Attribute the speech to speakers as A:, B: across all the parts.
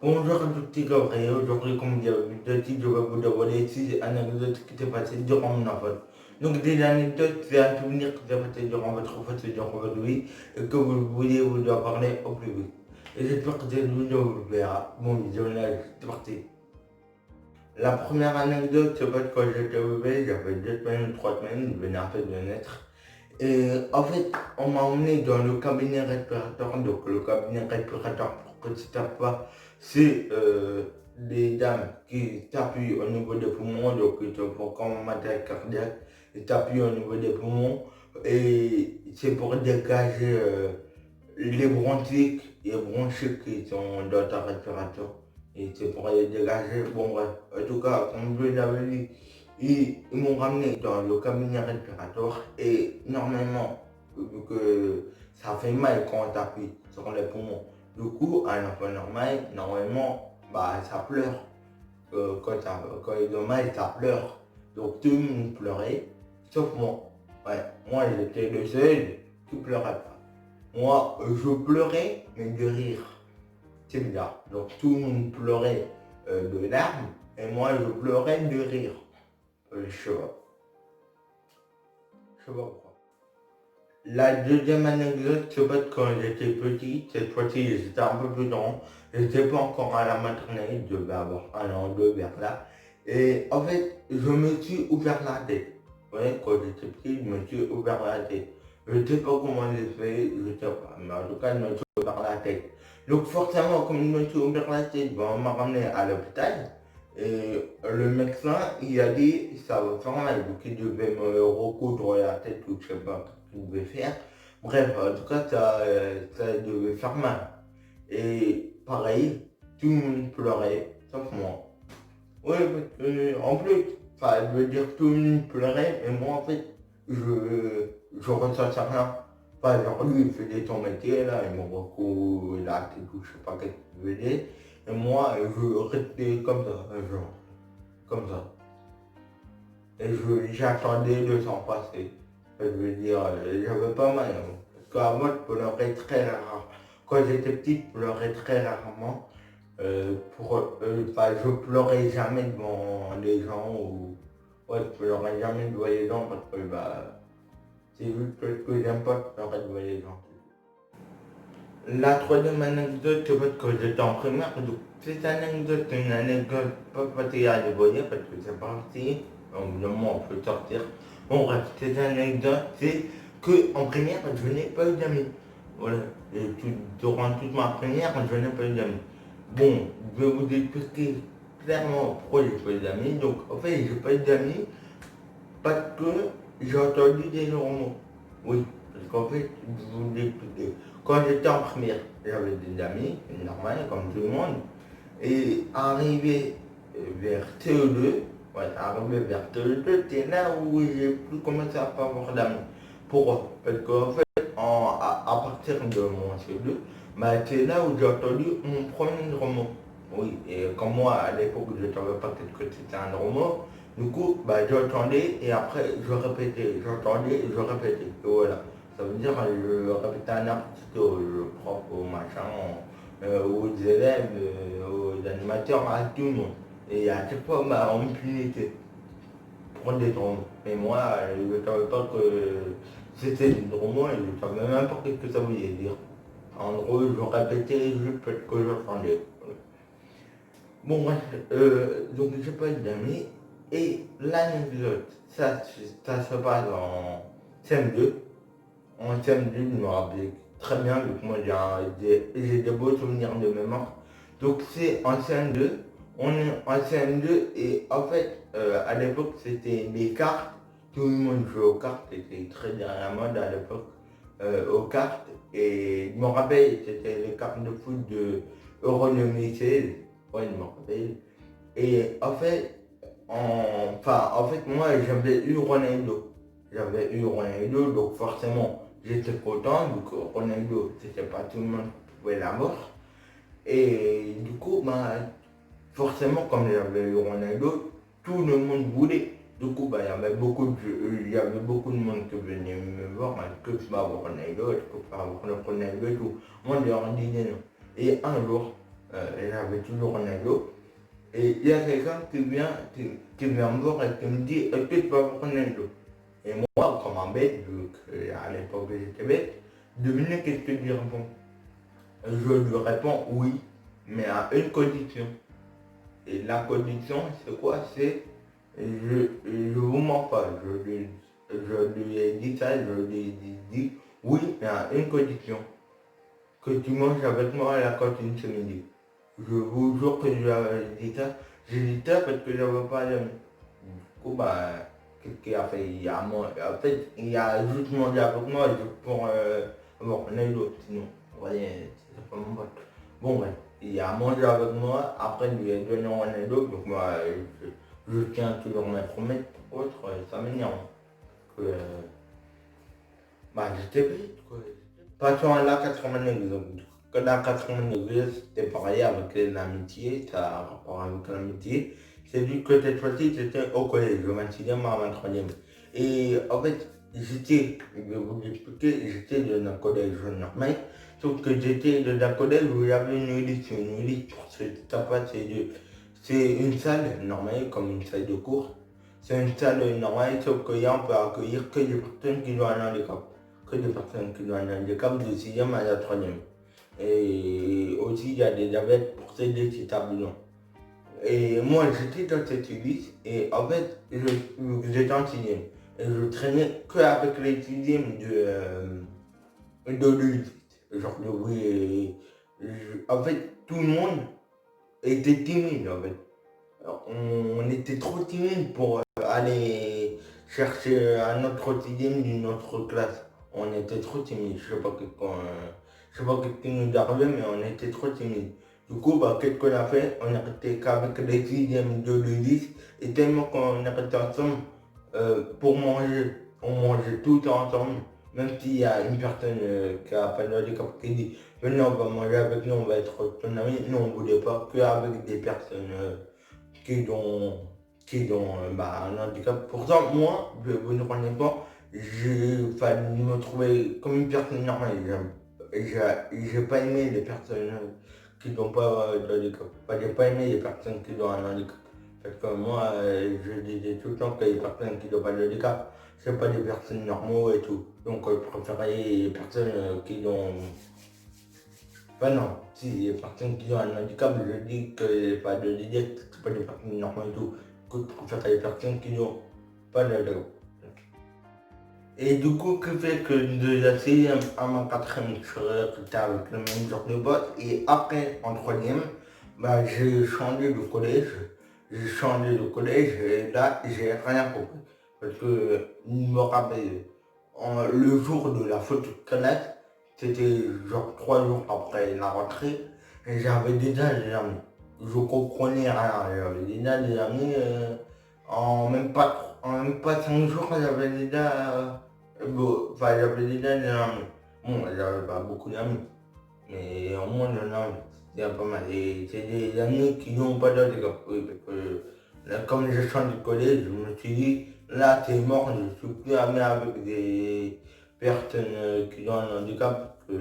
A: Bonjour à toutes les gars, aujourd'hui comme d'habitude, je vais vous dévoiler 6 anecdotes qui s'est passées durant mon enfance. Donc des anecdotes, c'est un souvenir qui s'est passé durant votre enfance et durant votre vie et que vous vouliez vous en parler au plus vite. Et j'espère que cette vidéo vous plaira. Bon visionnage, c'est parti. La première anecdote, c'est parce que quand j'étais bébé, j'avais 2 semaines ou 3 semaines, je venais en fait de naître. Et en fait, on m'a emmené dans le cabinet respiratoire. Donc, le cabinet respiratoire, pour que tu ne tapes pas, c'est des dames qui t'appuient au niveau des poumons. Donc, ils te font comme un massage cardiaque. Ils t'appuient au niveau des poumons. Et c'est pour dégager les bronchiques qui sont dans ta respiration. Et c'est pour les dégager. Bon, bref. En tout cas, comme je l'avais dit, ils m'ont ramené dans le cabinet respiratoire et normalement, vu que ça fait mal quand on t'appuie sur les poumons. Du coup, un enfant normal, normalement, bah, ça pleure. Quand il est mal, ça pleure. Donc tout le monde pleurait, sauf moi. Ouais, moi j'étais le seul qui pleurait pas. Moi, je pleurais, mais de rire. C'est bizarre. Donc tout le monde pleurait de larmes et moi je pleurais de rire. Je sais pas. Je sais pas pourquoi. La deuxième anecdote, c'est parce que quand j'étais petit, cette fois-ci j'étais un peu plus grand, j'étais pas encore à la maternelle, je devais avoir 1 an, 2 vers là. Et en fait, je me suis ouvert la tête. Ouais, quand j'étais petit, je me suis ouvert la tête. Je sais pas comment j'ai fait, je sais pas, mais en tout cas, je me suis ouvert la tête. Donc forcément, comme je me suis ouvert la tête, ben, on m'a ramené à l'hôpital. Et le médecin, il a dit, ça va faire mal, donc il devait me recoudre la tête ou je sais pas ce qu'il devait faire. Bref, en tout cas, ça devait faire mal. Et pareil, tout le monde pleurait, sauf moi. Oui, en plus, enfin, je veux dire tout le monde pleurait, mais moi en fait, je ressentais rien. Enfin, genre lui, il faisait son métier, là, il me recouvre la tête ou je sais pas qu'est-ce qu'il faisait. Et moi, je restais comme ça, genre, comme ça. Et j'attendais de s'en passer. Je veux dire, j'avais pas mal. Hein. Parce qu'avant, je pleurais très rarement. Quand j'étais petite, je pleurais très rarement. Je pleurais jamais devant les gens ou ouais, je pleurais jamais devant les gens parce que bah, c'est juste parce que j'aime pas pleurer devant les gens. La troisième anecdote, c'est parce que j'étais en primaire, donc cette anecdote, c'est une anecdote pas facile à dévoiler parce que c'est parti, évidemment on peut sortir. Bon bref, cette anecdote, c'est qu'en primaire, je n'ai pas eu d'amis. Voilà, durant toute ma primaire, je n'ai pas eu d'amis. Bon, je vais vous expliquer clairement pourquoi j'ai pas eu d'amis. Donc en fait, j'ai pas eu d'amis parce que j'ai entendu des normaux. Oui, parce qu'en fait, je vous l'expliquer. Quand j'étais en première, j'avais des amis, normal, comme tout le monde. Et arrivé vers TE2, ouais, arrivé vers TE2, c'est là où j'ai plus commencé à pas avoir d'amis. Pourquoi? Parce qu'en fait, à partir de mon CE2, bah, c'est là où j'ai entendu mon premier roman. Oui, et comme moi, à l'époque, je ne savais pas que c'était un roman, du coup, bah, j'entendais et après, je répétais. J'entendais et je répétais. Et voilà. Ça veut dire je répétais un article au prof, au machin, aux élèves, aux animateurs, à tout le monde. Et à chaque fois, bah, on me punissait pour des drômes. Mais moi, je ne savais pas que c'était des drômes et je ne savais même pas ce que ça voulait dire. En gros, je répétais juste parce que j'entendais. Bon, bref, donc j'ai pas eu d'amis. Et l'anecdote, ça se passe en CM2. En CM2, je me rappelle très bien, vu que moi j'ai des beaux souvenirs de mémoire. Donc c'est en CM2, on est en CM2 et en fait, à l'époque, c'était des cartes. Tout le monde jouait aux cartes, c'était très dernière mode à l'époque, aux cartes. Et je me rappelle, c'était les cartes de foot de Euro 2016. Ouais, je me rappelle. Et en fait, moi, j'avais eu Ronaldo. J'avais eu Ronaldo, donc forcément, j'étais content, vu que Ronaldo, c'était pas tout le monde qui pouvait l'avoir. Et du coup, bah, forcément, comme j'avais eu Ronaldo, tout le monde voulait. Du coup, bah, il y avait beaucoup de monde qui venait me voir, est-ce que tu vas avoir Ronaldo, est-ce que tu vas avoir Ronaldo et tout. Moi, je leur disais non. Et un jour, J'avais toujours Ronaldo. Et il y a quelqu'un qui vient me voir et qui me dit, est-ce que tu vas voir Ronaldo? Et moi, comme un bête, vu qu'à l'époque j'étais bête, devinez qu'est-ce que je lui réponds? Je lui réponds oui, mais à une condition. Et la condition, c'est quoi? C'est, je vous mens pas, je lui ai dit ça, je lui ai dit oui, mais à une condition. Que tu manges avec moi à la cantine ce midi. Je vous jure que je lui avais dit ça. J'ai dit ça parce que je n'avais pas d'amis. Du coup, bah, qu'est-ce qu'il a fait? En fait, il a juste mangé avec moi juste pour avoir un autre. Sinon, vous voyez, c'est pas mon pote. Bon, ouais, il a mangé avec moi. Après, il lui a donné un autre. Donc, moi, je tiens toujours mes promesses. Autre, ça m'énerve. Que, bah, j'étais bête, quoi. Passons à la quatrième exemple. Que la quatrième exemple, c'était pareil avec l'amitié, ça a rapport avec l'amitié. C'est juste que cette fois-ci, c'était au collège, le 26e à 23e. Et en fait, je vais vous expliquer, j'étais dans un collège normal, sauf que j'étais dans un collège où il y avait une élite. Une élite, c'est une salle normale, comme une salle de cours. C'est une salle normale, sauf qu'il y a, on peut accueillir que des personnes qui ont un handicap. Que des personnes qui ont un handicap de 6e à la 3e. Et aussi, il y a des diabètes pour s'aider ces tableaux. Et moi, j'étais dans cette église et en fait, j'étais en 6e. Et je traînais qu'avec les 6e de l'élite. Genre, oui, en fait, tout le monde était timide en fait. On était trop timide pour aller chercher un autre 6e d'une autre classe. On était trop timide. Je sais pas ce qui nous arrivait, mais on était trop timide. Du coup, bah, qu'est-ce qu'on a fait? On est resté qu'avec les 6e de l'Ulysse. Et tellement qu'on est resté ensemble pour manger, on mangeait tout ensemble. Même s'il y a une personne qui a pas de handicap qui dit venez, on va manger avec nous, on va être ton ami. Nous, on ne voulait pas qu'avec des personnes qui ont bah, un handicap. Pourtant, moi, je vous ne connais pas, j'ai fallu me trouver comme une personne normale. J'ai pas aimé les personnes qui n'ont pas d'handicap. Enfin, j'ai pas aimé les personnes qui ont un handicap. Parce que moi, je disais tout le temps que les personnes qui n'ont pas de handicap, c'est pas des personnes normaux et tout. Donc, je préférais les personnes qui ont... Enfin non, si les personnes qui ont un handicap, je dis que pas de handicap, c'est pas des personnes normales et tout. Que je préfère les personnes qui n'ont pas de handicap. Et du coup, que fait que de la 6e à ma 4e, je suis resté avec le même genre de potes. Et après, en 3e, bah, j'ai changé de collège. J'ai changé de collège et là, j'ai rien compris. Parce que, je me rappelle, le jour de la photo de classe, c'était genre 3 jours après la rentrée, et j'avais déjà des amis. Je comprenais rien, j'avais déjà des amis, en même pas 5 jours, j'avais déjà... Bon, enfin, j'avais déjà des amis. Bon, j'avais pas beaucoup d'amis, mais au moins j'en avais. C'était pas mal. Et c'est des amis qui n'ont pas d'handicap. Oui, parce que là, comme j'ai changé de collège, je me suis dit, là c'est mort, je ne suis plus ami avec des personnes qui ont un handicap. Que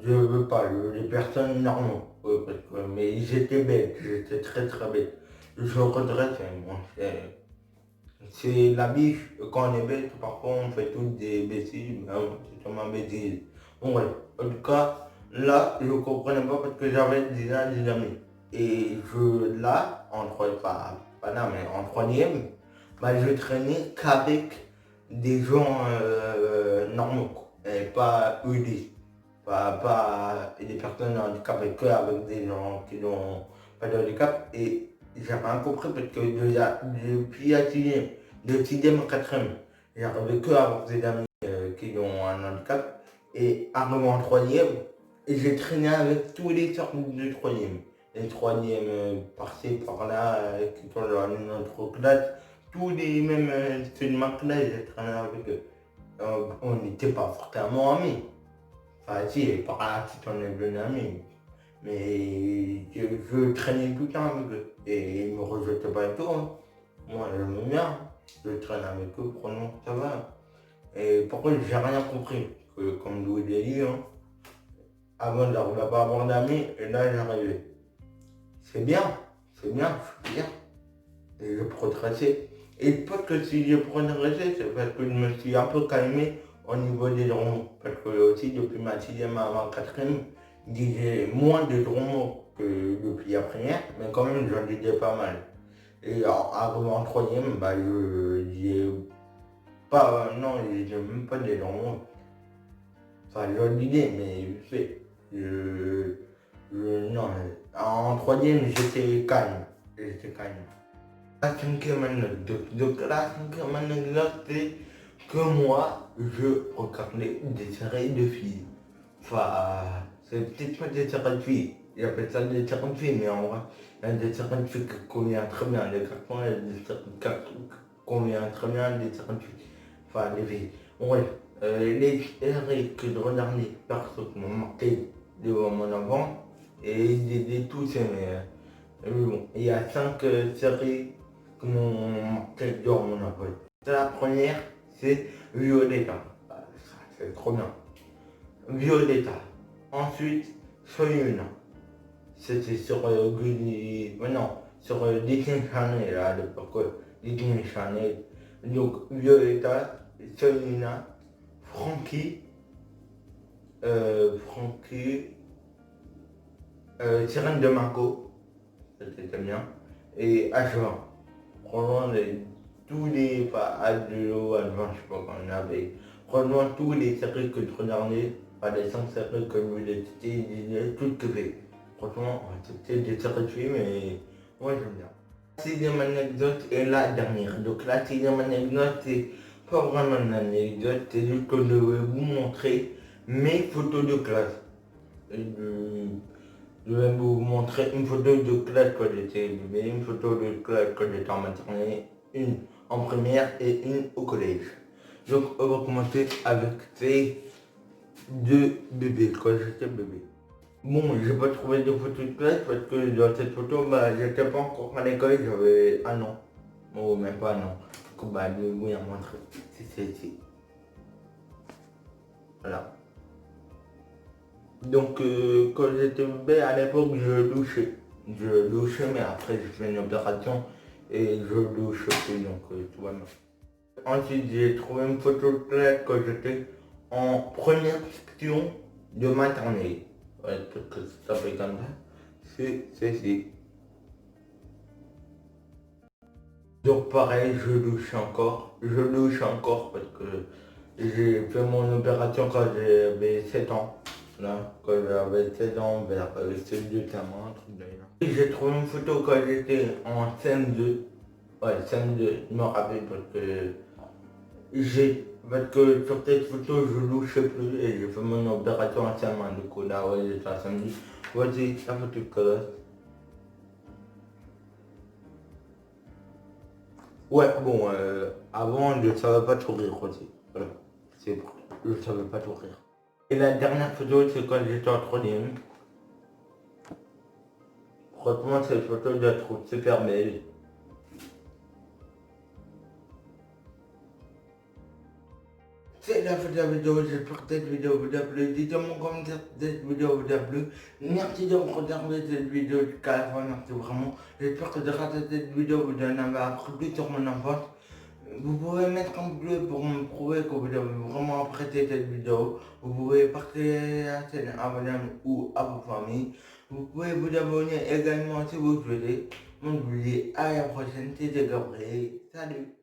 A: je veux pas, je veux des personnes normales. Oui, mais j'étais bête, j'étais très très bête. Je regrette, moi, c'est la vie, quand on est bête, parfois on fait toutes des bêtises, mais c'est sûrement bêtises. Bon ouais, en tout cas, là, je ne comprenais pas parce que j'avais déjà des amis. Et là, pas là, mais en 3e, bah, je traînais qu'avec des gens normaux, quoi, et pas UD. Pas des personnes handicapées, que avec des gens qui n'ont pas de handicap. Et j'ai rien compris parce que depuis la 6e, de 6e à 4e, j'arrivais que à avoir des amis qui ont un handicap. Et arrivé en 3e, j'ai traîné avec tous les sortes de 3e. Les 3e par-ci, par-là, qui sont dans une autre classe. Tous les mêmes ceux de ma classe, j'ai traîné avec eux. On n'était pas forcément amis. Enfin, si, par là, si t'en es devenu ami. Mais je traînais tout le temps avec eux. Et ils me rejetaient pas et tout. Hein. Moi, j'aime bien. Je traîne avec eux, prenons, ça va. Et par contre, j'ai rien compris. Que, comme Louis l'a dit, hein, avant j'arrivais pas à avoir d'amis, et là j'arrivais. C'est bien, je suis bien. Et je progressais. Et peut-être que si j'ai progressé, c'est parce que je me suis un peu calmé au niveau des drômes. Parce que aussi depuis ma 6e à ma 4e, je disais moins de drômes que depuis la première, mais quand même j'en disais pas mal. Et arrivé en 3e, bah je disais pas, non, je disais même pas des drômes. Enfin, j'en disais, mais je sais. Non, en 3e, j'étais calme. La 5e anecdote. Donc la 5e anecdote, c'est que moi, je regardais des séries de filles. Enfin, c'est peut-être pas des séries de filles. J'appelle ça des séries de filles, mais en vrai, il y a des séries de filles qui conviennent très bien. Les garçons, il y a des séries qui conviennent très bien des séries de filles. Enfin, les filles. Bref, les séries que je regardais, perso, qui m'ont marqué devant mon enfant, et j'ai tous aimé. Mais bon, il y a 5 séries qui m'ont marqué durant mon enfance. La première, c'est Violetta. Ah, c'est trop bien. Violetta. Ensuite, Soyuna. C'était sur sur Disney Channel à l'époque. Disney Channel. Donc Violetta, Soyuna, Frankie, Sirène de Marco. C'était bien. Et H20. Franchement, tous les, enfin, Adlo, Advan, je sais pas quand on avait. Franchement, tous les séries que je regardais, enfin, les 5 séries que je voulais citer, j'ai toutes kiffé. Franchement, c'était des séries de filles, mais moi j'aime bien. La 6e anecdote est la dernière. Donc la 6e anecdote, c'est pas vraiment une anecdote, c'est juste que je vais vous montrer mes photos de classe. Je vais vous montrer une photo de classe quand j'étais bébé, une photo de classe quand j'étais en maternelle, une en première et une au collège. Donc on va commencer avec ces 2 bébés quand j'étais bébé. Bon, j'ai pas trouvé de photo de classe parce que dans cette photo, bah, j'étais pas encore à l'école, j'avais 1 an. Oh, même pas 1 an. Du coup, bah, je vais vous la montrer. C'est celle-ci. Voilà. Donc, quand j'étais bébé, à l'époque, je douchais. Je douchais, mais après, j'ai fait une opération et je douche plus, donc tout va bien. Ensuite, j'ai trouvé une photo de classe quand j'étais en première section de maternelle. Ouais, peut-être que ça s'appelle comme ça. C'est celle-ci. Donc, pareil, Je douche encore parce que j'ai fait mon opération quand j'avais 7 ans. Là, quand j'avais 16 ans, vers CE2, un truc d'ailleurs. J'ai trouvé une photo quand j'étais en CM2. Ouais, CM2, je me rappelle parce que sur cette photo, je louche plus et j'ai fait mon opération en CM1. Du coup, là, ouais, j'étais à CM2. Voici la photo de classe. Ouais, bon, avant, je ne savais pas tout rire aussi. Voilà, je ne savais pas tout rire. Et la dernière photo, c'est quand j'étais en 3e. Franchement, cette photo, je la trouve super belle. C'est la fin de la vidéo, j'espère que cette vidéo vous a plu. Dites-moi en commentaire si cette vidéo vous a plu. Merci d'avoir regardé cette vidéo jusqu'à la fin, merci vraiment. J'espère que grâce à cette vidéo vous en avez appris plus sur mon enfance. Vous pouvez mettre un bleu pour me prouver que vous avez vraiment apprécié cette vidéo. Vous pouvez partager la chaîne à vos amis ou à vos familles. Vous pouvez vous abonner également si vous souhaitez. Moi je vous dis à la prochaine, c'était Gabriel. Salut!